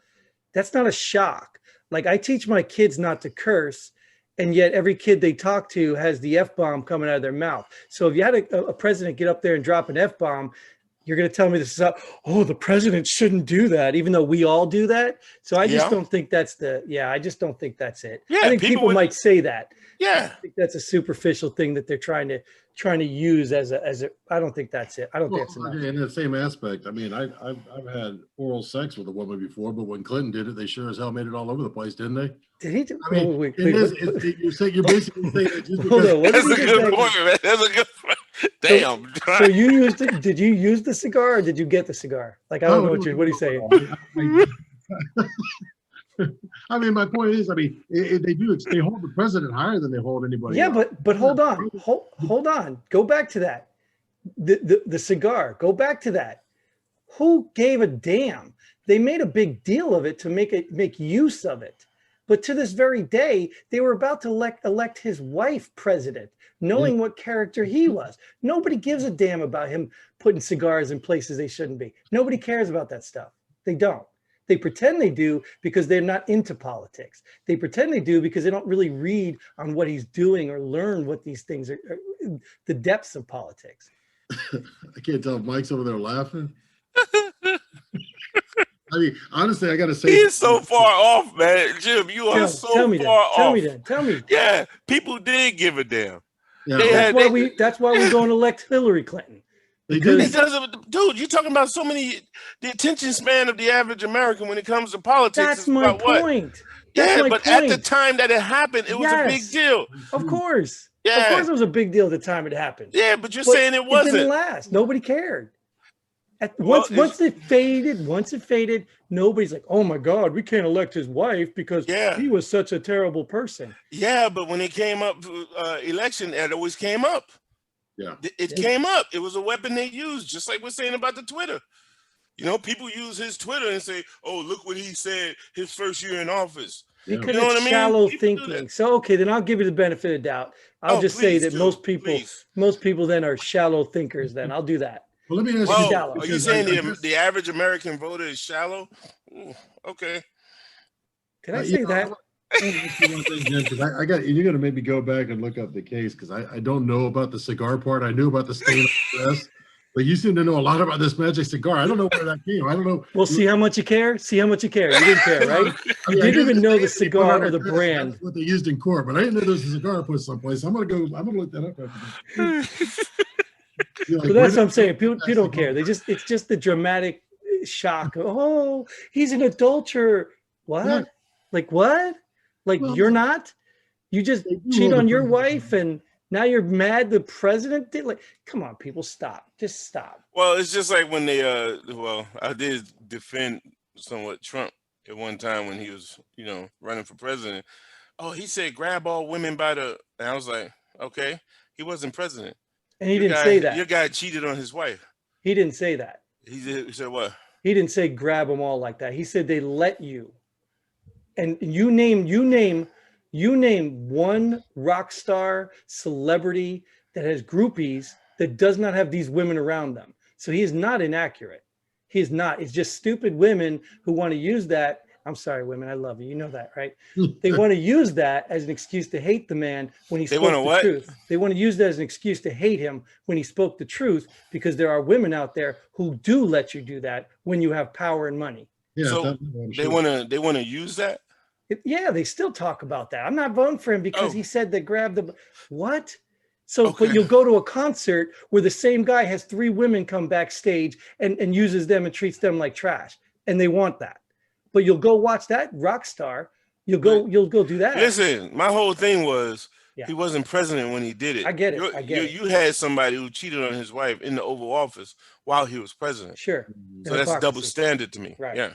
That's not a shock. Like, I teach my kids not to curse, and yet every kid they talk to has the F-bomb coming out of their mouth. So if you had a president get up there and drop an F-bomb, you're going to tell me this is the president shouldn't do that, even though we all do that. So I just don't think that's I just don't think that's it. Yeah, I think people might say that. Yeah. I think that's a superficial thing that they're trying to use as a, I don't think that's it. I don't think that's enough. In the same aspect, I mean, I've had oral sex with a woman before, but when Clinton did it, they sure as hell made it all over the place, didn't they? Did he do? I mean, you're basically saying that just Hold on, what That's did a he good say? point, man. That's a good point. Damn. So you used it. Did you use the cigar or did you get the cigar? Like, I don't know what are you saying? I mean, my point is, I mean, they hold the president higher than they hold anybody Yeah, else. but hold on. Hold on. Go back to that. The cigar. Go back to that. Who gave a damn? They made a big deal of it to make use of it. But to this very day, they were about to elect his wife president, knowing what character he was. Nobody gives a damn about him putting cigars in places they shouldn't be. Nobody cares about that stuff. They don't. They pretend they do because they're not into politics. They pretend they do because they don't really read on what he's doing or learn what these things are, the depths of politics. I can't tell if Mike's over there laughing. I mean, honestly, I got to say, He is so far off, man. Jim, you are Tell me far off. Tell me. Yeah, people did give a damn. yeah, They had- That's why we're going to elect Hillary Clinton. they It did. doesn't, dude, you're talking about so many, the attention span of the average American when it comes to politics. That's is my about what? point. That's Yeah, my but at the point. time that it happened, it was a big Yes. deal. Of course. Yeah. Of course it was a big deal at the time it happened. Yeah, but you're But saying it It wasn't. didn't last. Nobody cared. Well, Once it faded, nobody's like, oh my God, we can't elect his wife because Yeah. he was such a terrible person. Yeah, but when it came up to election, it always came up. Yeah. It came up. It was a weapon they used, just like we're saying about the Twitter. You know, people use his Twitter and say, oh, look what he said his first year in office. Yeah. Because You know it's what I mean? shallow People do thinking. that. So okay, then I'll give you the benefit of the doubt. I'll Oh, just say please that do. most people then are shallow thinkers. Then I'll do that. Well, let me ask Whoa, you. shallow. are you because saying I guess- the average American voter is shallow? Ooh, okay. Did I say that? I got you're gonna maybe go back and look up the case because I don't know about the cigar part. I knew about the stain on the dress, but you seem to know a lot about this magic cigar. I don't know where that came. I don't know. Well, see how much you care. See how much you care. You didn't care, right? I You mean, I didn't knew even know the stain they put cigar on or the their dress, brand. that's what they used in court, but I didn't know there was a cigar put someplace. I'm gonna look that up. After this. You're like, So where that's did what I'm you saying. get People that don't cigar? care. It's just the dramatic shock. Oh, he's an adulterer. What? Yeah. Like what? Like Well, you're not? You just they do cheat hold the on your president wife and now you're mad the president did? Like, come on, people, stop. Just stop. Well, it's just like when they I did defend somewhat Trump at one time when he was, running for president. Oh, he said grab all women by the, and I was like, okay, he wasn't president. And he Your didn't guy- say that. Your guy cheated on his wife. He didn't say that. He said what? He didn't say grab them all like that. He said they let you. And you name one rock star celebrity that has groupies that does not have these women around them. So he is not inaccurate. He is not. It's just stupid women who want to use that. I'm sorry, women. I love you. You know that, right? They want to use that as an excuse to hate the man when he They spoke wanna the what? truth. They want to use that as an excuse to hate him when he spoke the truth, because there are women out there who do let you do that when you have power and money. Yeah, So definitely, I'm They sure. want to use that. Yeah, they still talk about that. I'm not voting for him because Oh. he said that grab the what? So, Okay. but you'll go to a concert where the same guy has 3 women come backstage and uses them and treats them like trash, and they want that. But you'll go watch that rock star. You'll go do that. Listen, my whole thing was Yeah. he wasn't president when he did it. I get it, You- I get it. You had somebody who cheated on his wife in the Oval Office while he was president. Sure. So that's double Hypocrisy. standard to me. Right. Yeah.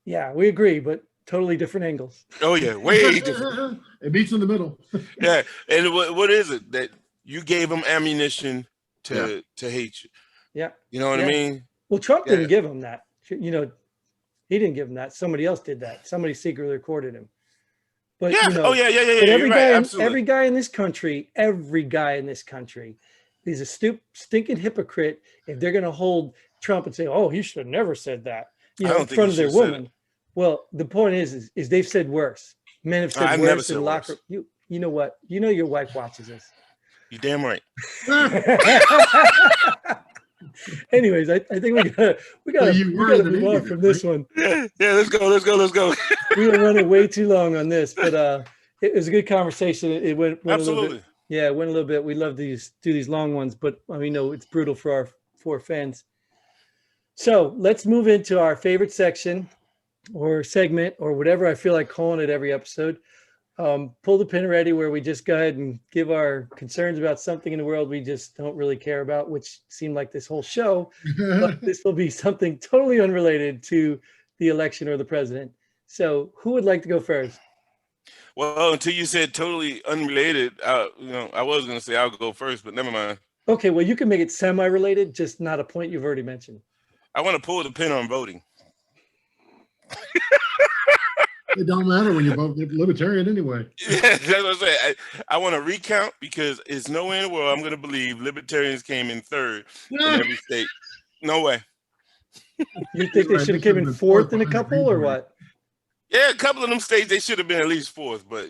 Yeah, we agree, but totally different angles. Oh yeah, way different. It meets in the middle. Yeah. And what is it that you gave him ammunition to hate you? Yeah. You know what I Yeah. mean? Well, Trump Yeah. didn't give him that. He didn't give him that. Somebody else did that. Somebody secretly recorded him. But Yeah. you know, Oh yeah. but You're every right. guy, Absolutely. every guy in this country is a stinking hypocrite if they're going to hold Trump and say, "Oh, he should have never said that," I in don't think front he of their should have said woman. Well, the point is they've said worse. Men have said I've never worse said in locker. worse. You know what? You know your wife watches this. You damn right. Anyways, I think we gotta you were the move on native, from this one. Yeah. Let's go. We were running way too long on this, but it was a good conversation. It went a little Absolutely. bit. Yeah, it went a little bit. We love do these long ones, but I mean, no, it's brutal for our fans. So let's move into our favorite section or segment or whatever I feel like calling it every episode. pull the pin ready where we just go ahead and give our concerns about something in the world we just don't really care about, which seemed like this whole show. But this will be something totally unrelated to the election or the president. So who would like to go first? Well, until you said totally unrelated, I was going to say I'll go first, but never mind. Okay, well, you can make it semi-related, just not a point you've already mentioned. I want to pull the pin on voting. It don't matter when you vote libertarian anyway. Yeah, that's what I'm saying. I want to recount because it's nowhere in the world I'm going to believe libertarians came in third in every state. No way. You think they should have came in fourth in a couple or what? Yeah, a couple of them states, they should have been at least fourth, but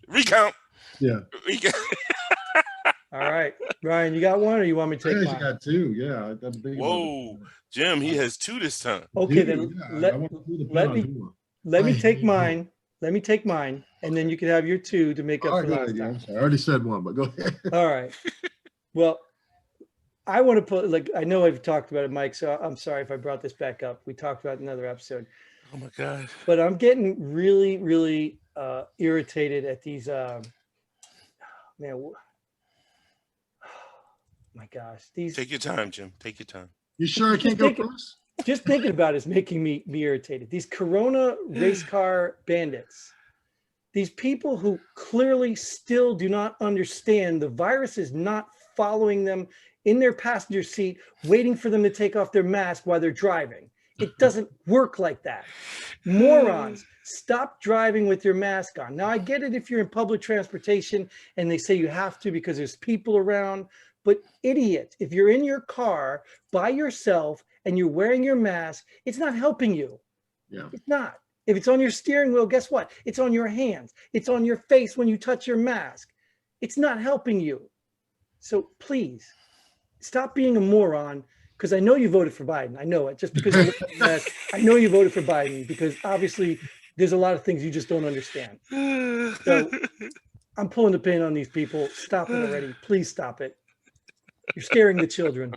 recount. Yeah. Recount. All right. Ryan, you got one or you want me to I take actually mine? got two. Yeah. Whoa, Jim, he has two this time. Okay, then let me take mine. Let me take mine, and then you can have your two to make up for last time. I already said one, but go ahead. All right. Well, I want to put, like, I know I've talked about it, Mike, so I'm sorry if I brought this back up. We talked about it in another episode. Oh my God. But I'm getting really, really irritated at these, my gosh, these. Take your time, Jim. Take your time. You sure I can't go first? Just thinking about it is making me irritated. These Corona race car bandits, these people who clearly still do not understand the virus is not following them in their passenger seat, waiting for them to take off their mask while they're driving. It doesn't work like that. Morons, stop driving with your mask on. Now, I get it if you're in public transportation and they say you have to because there's people around, but idiot, if you're in your car by yourself and you're wearing your mask, it's not helping you. Yeah. It's not. If it's on your steering wheel, guess what? It's on your hands. It's on your face when you touch your mask. It's not helping you. So please, stop being a moron, because I know you voted for Biden. I know it. Just because you look at the mask, I know you voted for Biden, because obviously there's a lot of things you just don't understand. So I'm pulling the pin on these people. Stop it already. Please stop it. You're scaring the children.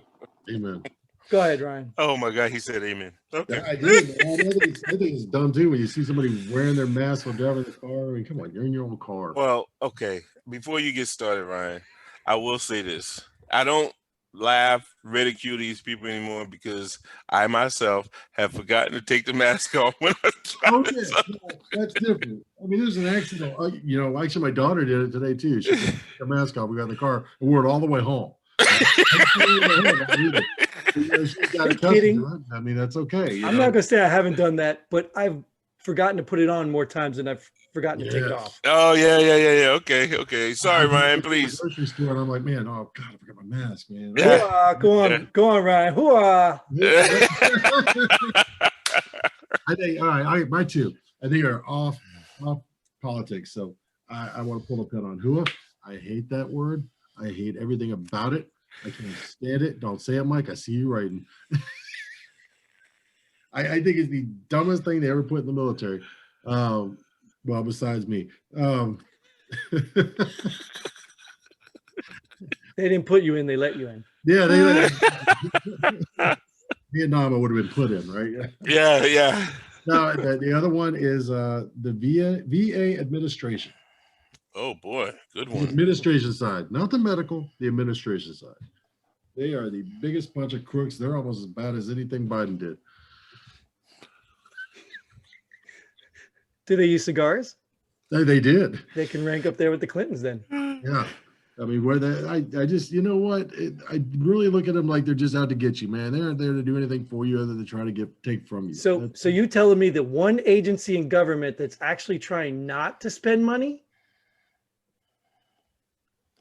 Amen. Go ahead, Ryan. Oh my God, he said amen. Okay. Yeah, I did. Man. I think it's dumb too when you see somebody wearing their mask while driving the car. I mean, come on, you're in your own car. Well, okay. Before you get started, Ryan, I will say this. I don't laugh, ridicule these people anymore because I myself have forgotten to take the mask off when I drive. Okay, that's different. I mean, there's an accident. Actually, my daughter did it today too. She took her mask off. We got in the car and wore it all the way home. Kidding? I mean, that's okay. I'm not going to say I haven't done that, but I've forgotten to put it on more times than I've forgotten to take it off. Oh, yeah. Okay. Sorry, Ryan, please. Grocery store, and I'm like, man, oh God, I forgot my mask, man. Yeah. Go on, Ryan. Hooah. I think, all right, my two, I think are off politics. So I want to pull a pin on Hua. I hate that word. I hate everything about it. I can't stand it. Don't say it, Mike. I see you writing. I think it's the dumbest thing they ever put in the military. Well, besides me. They didn't put you in, they let you in. Yeah, Vietnam would have been put in, right? Yeah. No, the other one is the VA administration. Oh boy, good The one. administration side, not the medical, the administration side. They are the biggest bunch of crooks. They're almost as bad as anything Biden did. Do they use cigars? They did. They can rank up there with the Clintons then. Yeah. I mean, I just, you know what? I really look at them like they're just out to get you, man. They aren't there to do anything for you other than try to take from you. So you telling me that one agency in government that's actually trying not to spend money?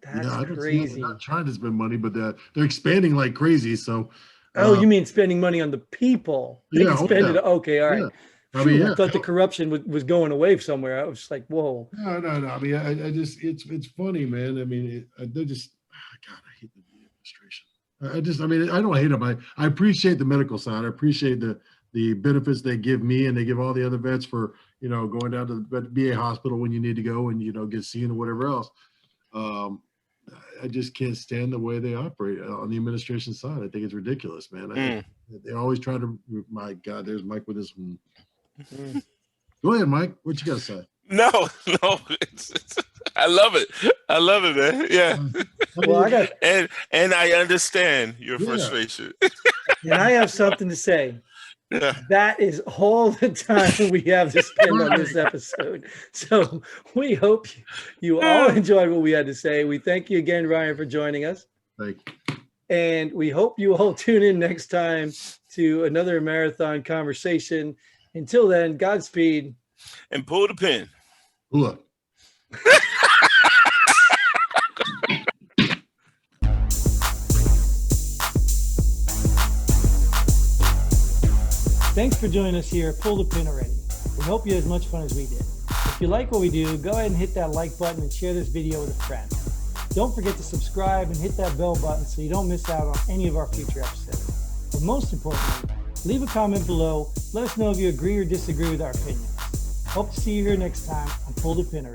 That's crazy. They're not trying to spend money, but they're expanding like crazy. So. You mean spending money on the people? They can spend it. Okay, all right. Yeah. I mean, I thought the corruption was going away somewhere. I was just like, whoa. No. I mean, I just, it's funny, man. I mean, they're just, God, I hate the administration. I mean, I don't hate them. I appreciate the medical side. I appreciate the benefits they give me, and they give all the other vets for, going down to the VA hospital when you need to go and, get seen or whatever else. I just can't stand the way they operate on the administration side. I think it's ridiculous, man. They always try to, my God, there's Mike with this one. Go ahead, Mike. What you got to say? No, no. I love it. I love it, man. Yeah. Well, I got, And I understand your Yeah. frustration. and I have something to say. Yeah. That is all the time we have to spend on this episode. So we hope you all enjoyed what we had to say. We thank you again, Ryan, for joining us. Like, And we hope you all tune in next time to another marathon conversation. Until then, Godspeed. And pull the pin. look. Thanks for joining us here. Pull the pin already. We hope you had as much fun as we did. If you like what we do, go ahead and hit that like button and share this video with a friend. Don't forget to subscribe and hit that bell button so you don't miss out on any of our future episodes. But most importantly, leave a comment below. Let us know if you agree or disagree with our opinions. Hope to see you here next time on Pull the Pin Already.